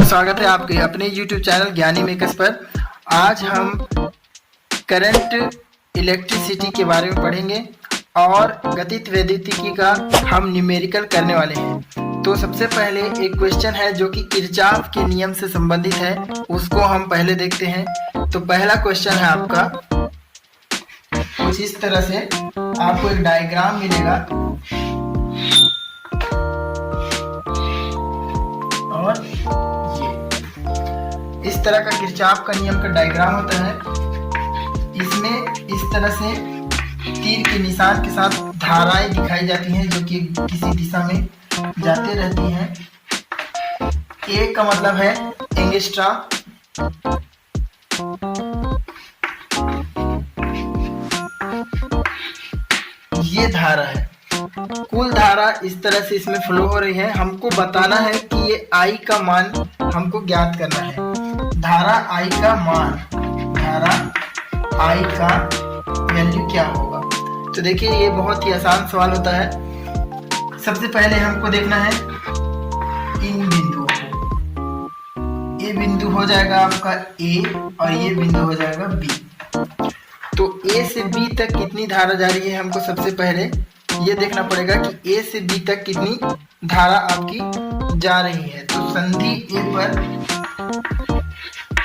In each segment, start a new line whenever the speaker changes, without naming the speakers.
स्वागत है आपके अपने YouTube चैनल ज्ञानी मेकर्स पर। आज हम करंट इलेक्ट्रिसिटी के बारे में पढ़ेंगे और गतित वैद्युतिकी का हम न्यूमेरिकल करने वाले हैं। तो सबसे पहले एक क्वेश्चन है जो कि किरचॉफ के नियम से संबंधित है, उसको हम पहले देखते हैं। तो पहला क्वेश्चन है आपका कुछ इस तरह से, आपको एक डायग्राम मिलेगा और ये इस तरह का किरचॉफ का नियम का डायग्राम होता है। इसमें इस तरह से तीर के निशान के साथ धाराएं दिखाई जाती हैं जो कि किसी दिशा में जाते रहती हैं। ए का मतलब है एंगस्ट्रॉम, ये धारा है। कुल धारा इस तरह से इसमें फ्लो हो रही है। हमको बताना है कि ये आई का मान हमको ज्ञात करना है। धारा आई का मान, धारा आई का वैल्यू क्या होगा। तो देखिए ये बहुत ही आसान सवाल होता है। सबसे पहले हमको देखना है इन बिंदुओं को। ये बिंदु हो जाएगा आपका ए और ये बिंदु हो जाएगा बी। तो ए से बी तक कितनी धारा जा रही है, हमको सबसे पहले ये देखना पड़ेगा कि ए से बी तक कितनी धारा आपकी जा रही है। तो संधि ए पर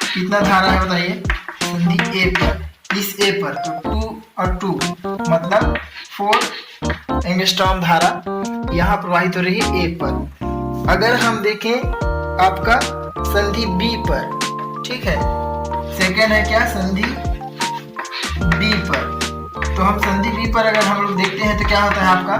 कितना धारा है बताइए। संधि ए पर, इस ए पर तो 2 और 2 मतलब 4 एंगस्ट्रॉम धारा यहाँ प्रवाहित हो रही है ए पर। अगर हम देखें आपका संधि बी पर, ठीक है, सेकेंड है क्या, संधि बी पर। तो हम संधि बी पर अगर हम लोग देखते हैं तो क्या होता है आपका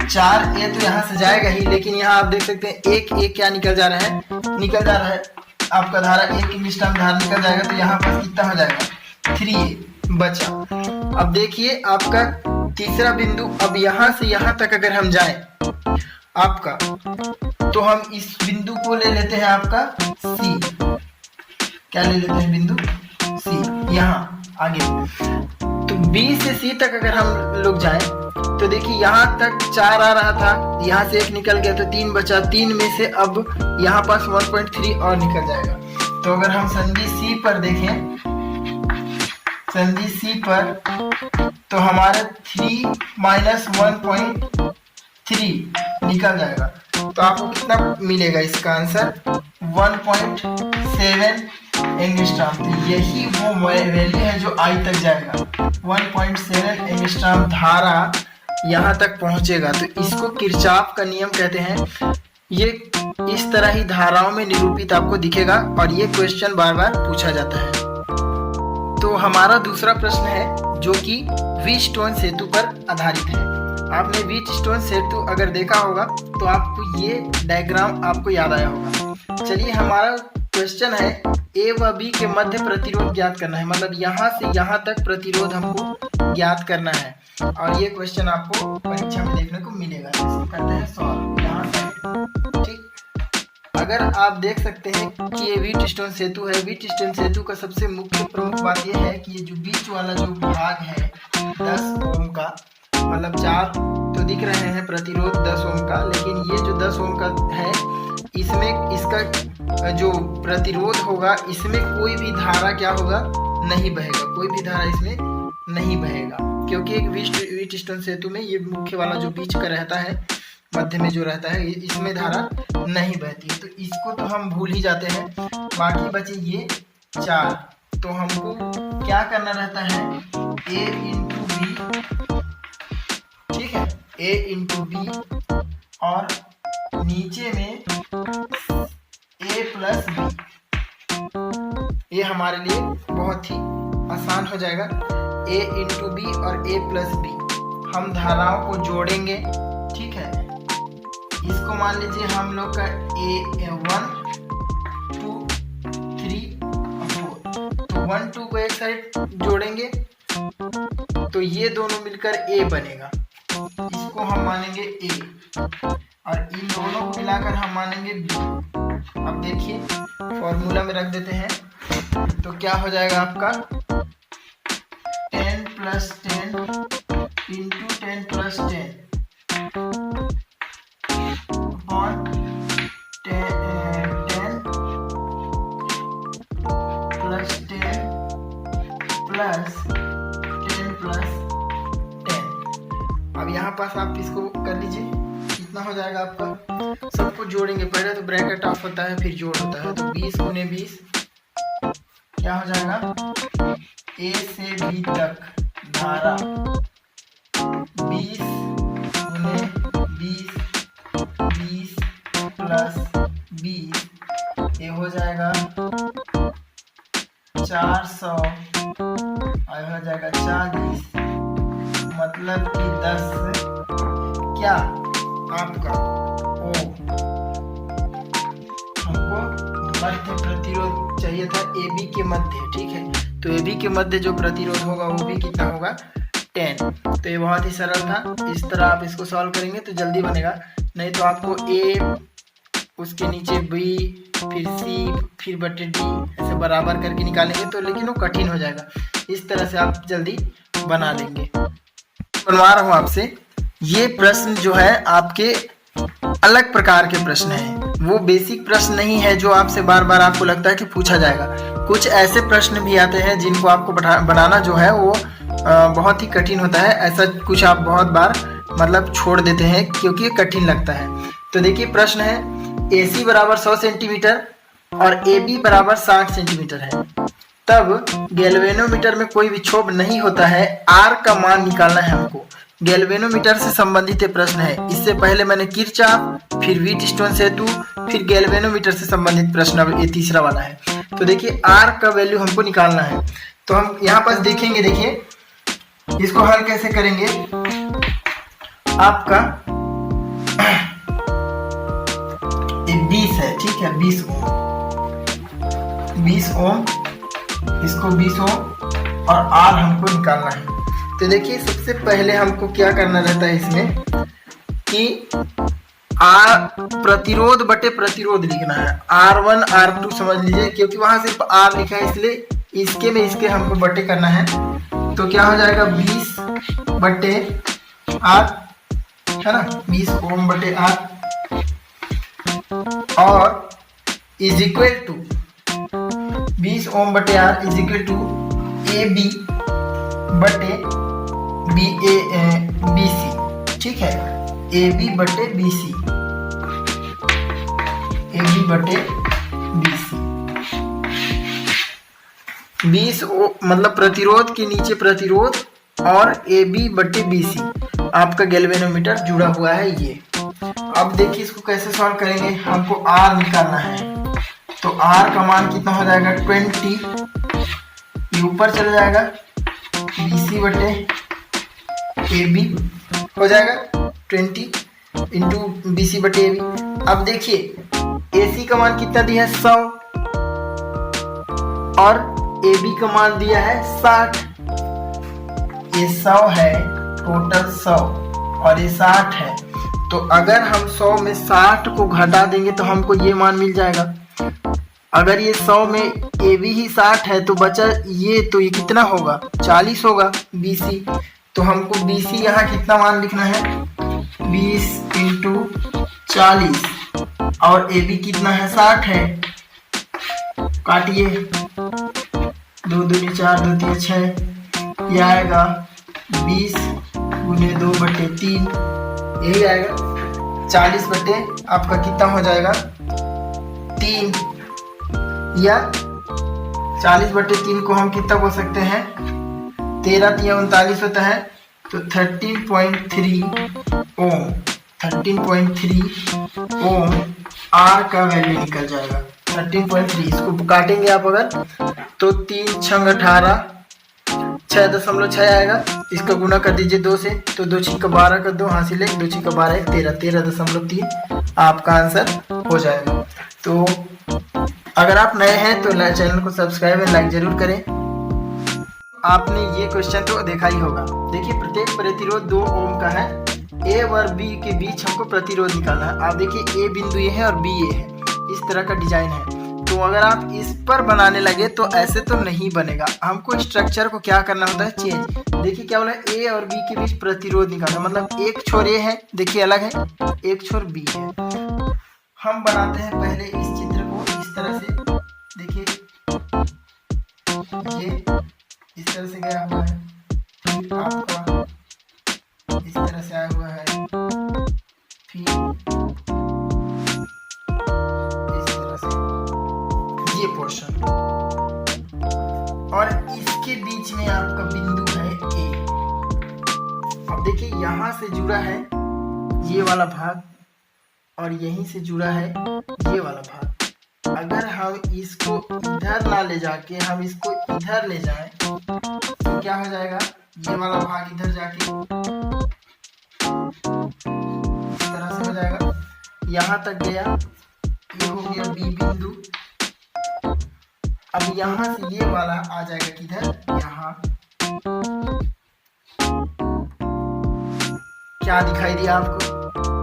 4A तो यहाँ से जाएगा ही, लेकिन यहाँ आप देख सकते हैं एक एक क्या निकल जा रहा है, निकल जा रहा है आपका धारा, एक एंगस्ट्रॉम धारा निकल जाएगा। तो यहाँ पर कितना हो जाएगा 3A बचा। अब देखिए आपका तीसरा बिंदु, अब यहाँ से यहाँ तक अगर हम जाएं आपका, तो हम इस बिंदु को ले लेते हैं आपका C। क्या ले लेते हैं बिंदु C, यहाँ आगे। तो B से C तक अगर हम लोग जाएं तो देखिए यहाँ तक 4 आ रहा था, यहाँ से 1 निकल गया तो 3 बचा। 3 में से अब यहाँ पास 1.3 और निकल जाएगा। तो अगर हम संधि C पर देखें, संधि C पर तो हमारा 3 - 1.3 निकल जाएगा। तो आपको कितना मिलेगा इसका आंसर 1.7 एंगस्ट्रॉम। तो यही वो वैल्यू है जो आई तक जाएगा। 1.7 एंगस्ट्रॉम धारा यहाँ तक पहुँचेगा। तो इसको किरचॉफ का नियम कहते हैं। ये इस तरह ही धाराओं में निरूपित आपको दिखेगा और ये क्वेश्चन बार बार पूछा जाता है। तो हमारा दूसरा प्रश्न है जो कि व्हीटस्टोन सेतु पर आधारित है। आपने व्हीटस्टोन सेतु अगर देखा होगा तो आपको ये डायग्राम आपको याद आया होगा। चलिए हमारा क्वेश्चन है ए व बी के मध्य प्रतिरोध ज्ञात करना है, मतलब यहाँ से यहाँ तक प्रतिरोध हमको ज्ञात करना है। और ये क्वेश्चन आपको परीक्षा में देखने को मिलेगा। इसको करते हैं सॉल्व यहाँ से, ठीक। अगर आप देख सकते हैं कि ये व्हीटस्टोन सेतु है। व्हीटस्टोन सेतु का सबसे मुख्य प्रमुख बात यह है कि ये जो बीच वाला जो भाग है 10 ओम का, मतलब 4 तो दिख रहे हैं प्रतिरोध 10 ओम का, लेकिन ये जो 10 ओम का है इसमें इसका जो प्रतिरोध होगा इसमें कोई भी धारा क्या होगा, नहीं बहेगा। कोई भी धारा इसमें नहीं बहेगा, क्योंकि एक व्हीटस्टोन सेतु में ये मुख्य वाला जो बीच का रहता है, मध्य में जो रहता है, इसमें धारा नहीं बहती है। तो इसको तो हम भूल ही जाते हैं। बाकी बचे ये 4। तो हमको क्या करना रहता है A × B, ठीक है, A × B और नीचे में A + B। ये हमारे लिए बहुत ही आसान हो जाएगा। A × B और A + B हम धाराओं को जोड़ेंगे, ठीक है। इसको मान लीजिए हम लोग का A1 2 3 और 4। तो 1 2 को एक साइड जोड़ेंगे तो ये दोनों मिलकर A बनेगा। इसको हम मानेंगे A और इन दोनों को मिलाकर हम मानेंगे B। अब देखिए फॉर्मूला में रख देते हैं तो क्या हो जाएगा आपका 10 + 10 × 10 + 10 और 10 प्लस 10 प्लस 10। अब यहाँ पास आप इसको कर लीजिए, कितना हो जाएगा आपका, सबको जोड़ेंगे, पहले तो ब्रैकेट ऑफ होता है फिर जोड़ होता है, तो 20 गुने 20 क्या हो जाएगा, ए से बी तक धारा 20 गुने 20 20 प्लस 20, ये हो जाएगा 400 और हो जाएगा 40, मतलब कि 10 क्या आपका ओ, हमको मध्य प्रतिरोध चाहिए था ए बी के मध्य, ठीक है, तो ए बी के मध्य जो प्रतिरोध होगा वो भी कितना होगा, 10। तो ये बहुत ही सरल था, इस तरह आप इसको सॉल्व करेंगे तो जल्दी बनेगा, नहीं तो आपको ए, उसके नीचे बी, फिर सी, फिर बटे डी ऐसे बराबर करके निकालेंगे तो लेकिन वो कठिन हो जाएगा, इस तरह से आप जल्दी बना लेंगे। बनवा रहा हूँ आपसे, ये प्रश्न जो है आपके अलग प्रकार के प्रश्न हैं, वो बेसिक प्रश्न नहीं है जो आपसे बार बार आपको लगता है कि पूछा जाएगा। कुछ ऐसे प्रश्न भी आते हैं जिनको आपको बनाना जो है वो बहुत ही कठिन होता है, ऐसा कुछ आप बहुत बार मतलब छोड़ देते हैं क्योंकि ये कठिन लगता है। तो देखिए प्रश्न है, AC बराबर 100 सेंटीमीटर और AB बराबर 60 सेंटीमीटर है, तब गैल्वेनोमीटर में कोई विक्षोभ नहीं होता है, R का मान निकालना है हमको। गैल्वेनोमीटर से संबंधित ये प्रश्न है, इससे पहले मैंने किरचॉफ, फिर व्हीटस्टोन सेतु, फिर गैल्वेनोमीटर से संबंधित प्रश्न, अब ये तीसरा वाला है। तो देखिए R का वैल्यू हमको निकालना है, तो हम यहाँ पास देखेंगे, देखिए इसको हल कैसे करेंगे। आपका ये 20 है, ठीक है, 20 ओम, 20 ओम, इसको 20 ओम और R हमको निकालना है। तो देखिए सबसे पहले हमको क्या करना रहता है इसमें कि R प्रतिरोध बटे प्रतिरोध लिखना है, R1 R2 समझ लीजिए, क्योंकि वहां सिर्फ R लिखा है इसलिए इसके में इसके हमको बटे करना है। तो क्या हो जाएगा 20 बटे R, है ना, 20 ओम बटे R और इज इक्वल टू 20 ओम बटे R is equal to AB बटे BC, ठीक है, AB बटे BC, AB बटे BC, 20 मतलब प्रतिरोध के नीचे प्रतिरोध और AB बटे BC आपका गैल्वेनोमीटर जुड़ा हुआ है ये। अब देखिए इसको कैसे सॉल्व करेंगे, हमको R निकालना है, तो R का मान कितना हो जाएगा 20, ये ऊपर चला जाएगा, BC बटे AB हो जाएगा 20 इंटू BC बटे AB। अब देखिए AC का मान कितना दिया है 100 और AB का मान दिया है 60, ये 100 है, टोटल 100 और ये 60 है, तो अगर हम 100 में 60 को घटा देंगे तो हमको ये मान मिल जाएगा। अगर ये 100 में AB ही 60 है तो बचा ये कितना होगा 40 होगा BC, तो हमको BC यहाँ कितना मान लिखना है 20 इंटू 40 और AB कितना है 60 है, काटिए 2 दूनी 4 2 3 6, ये आएगा 20 गुने 2 बटे 3, यही आएगा 40 बटे आपका कितना हो जाएगा 3, या 40 बटे 3 को हम कितना बोल सकते हैं 13 या 39 होता है, तो 13.3 ओम, 13.3 ओम R का वैल्यू निकल जाएगा 13.3। इसको काटेंगे आप अगर तो 3 छंग 18 6.6 आएगा, इसका गुना कर दीजिए 2 से, तो 2 छिक्का 12 कर दो, हासिल 1 2 छिक्का 12 1 13 13.3 आपका आंसर हो जाएगा। तो अगर आप नए हैं तो चैनल को सब्सक्राइब और लाइक जरूर करें। आपने ये क्वेश्चन तो देखा ही होगा। देखिए प्रत्येक प्रतिरोध 2 ओम का है, ए और बी के बीच हमको प्रतिरोध निकालना है। आप देखिए ए बिंदु ये है और बी ये है, इस तरह का डिजाइन है। तो अगर आप इस पर बनाने लगे तो ऐसे तो नहीं बनेगा, हमको स्ट्रक्चर को क्या करना होता है चेंज। देखिए क्या बोला ए और बी के बीच प्रतिरोध निकालना, मतलब एक छोर ए है देखिए अलग है, एक छोर बी है। हम बनाते हैं पहले इस चित्र को इस तरह से, देखिए इस तरह से गया हुआ है, फिर आपका इस तरह से आया हुआ है, फिर इस तरह से ये पोर्शन, और इसके बीच में आपका बिंदु है ए। अब देखिए यहाँ से जुड़ा है ये वाला भाग और यहीं से जुड़ा है ये वाला भाग। अगर हम इसको इधर ना ले जाके हम इसको इधर ले जाएं तो क्या हो जाएगा, ये वाला भाग इधर जाके इस तरह से हो जाएगा, यहाँ तक गया, ये हो गया बी बिंदु। अब यहाँ से ये वाला आ जाएगा किधर, यहाँ क्या दिखाई दिया आपको,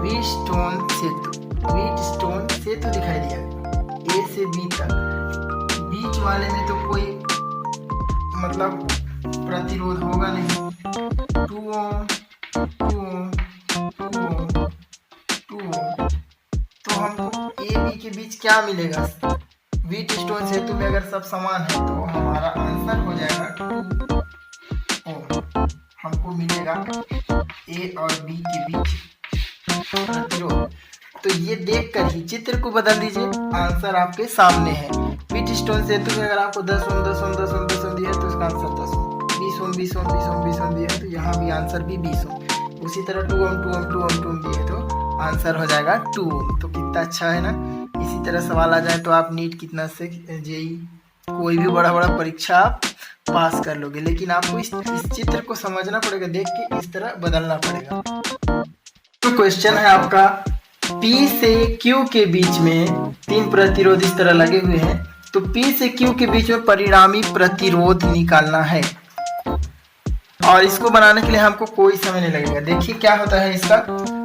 व्हीटस्टोन सेतु, व्हीटस्टोन सेतु दिखाई दिया ए से बी तक। बीच वाले में तो कोई मतलब प्रतिरोध होगा नहीं, 2 ओम 2 ओम 2 ओम 2 ओम, तो हमको ए बी के बीच क्या मिलेगा, व्हीटस्टोन सेतु में अगर सब समान है तो हमारा आंसर हो जाएगा 2 ओम। हमको मिलेगा ए और बी के बीच प्रतिरोध। तो ये देखकर ही चित्र को बदल दीजिए, आंसर आपके सामने है। व्हीटस्टोन सेतु में अगर आपको 10 ओम 10 ओम 10 ओम 10 ओम दिया है तो इसका आंसर 10 ओम, 20 ओम 20 ओम 20 ओम 20 ओम दिया है तो यहाँ भी आंसर भी 20 ओम। उसी तरह 2 ओम 2 ओम 2 ओम 2 ओम दिए तो आंसर हो जाएगा 2 ओम। तो कितना अच्छा है ना। इसी तरह सवाल आ जाए तो आप नीट कितना से जेई कोई भी बड़ा बड़ा परीक्षा आप पास कर लोगे, लेकिन आपको इस चित्र को समझना पड़ेगा, देख के इस तरह बदलना पड़ेगा। तो क्वेश्चन है आपका, P से Q के बीच में 3 प्रतिरोध इस तरह लगे हुए हैं, तो P से Q के बीच में परिणामी प्रतिरोध निकालना है, और इसको बनाने के लिए हमको कोई समय नहीं लगेगा। देखिए क्या होता है, इसका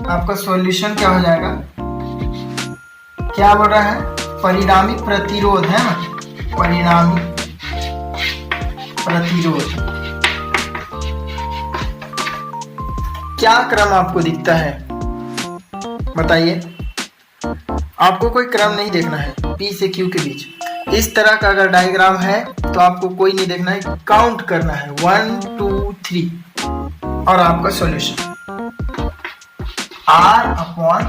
आपका सॉल्यूशन क्या हो जाएगा, क्या बोल रहा है, परिणामी प्रतिरोध है ना, परिणामी प्रतिरोध। क्या क्रम आपको दिखता है बताइए, आपको कोई क्रम नहीं देखना है। P से Q के बीच इस तरह का अगर डायग्राम है तो आपको कोई नहीं देखना है, काउंट करना है 1 2 3 और आपका सॉल्यूशन R/3।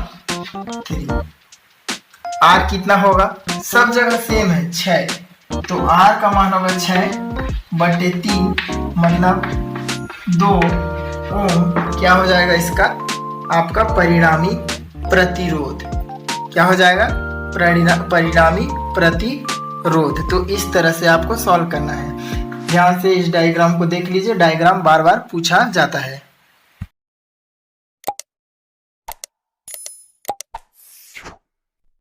R कितना होगा, सब जगह सेम है 6, तो R का मान होगा 6/3 मतलब 2 ओम। क्या हो जाएगा इसका, आपका परिणामी प्रतिरोध, क्या हो जाएगा, परिणामी प्रतिरोध। तो इस तरह से आपको सॉल्व करना है। ध्यान से इस डायग्राम को देख लीजिए, डायग्राम बार बार पूछा जाता है।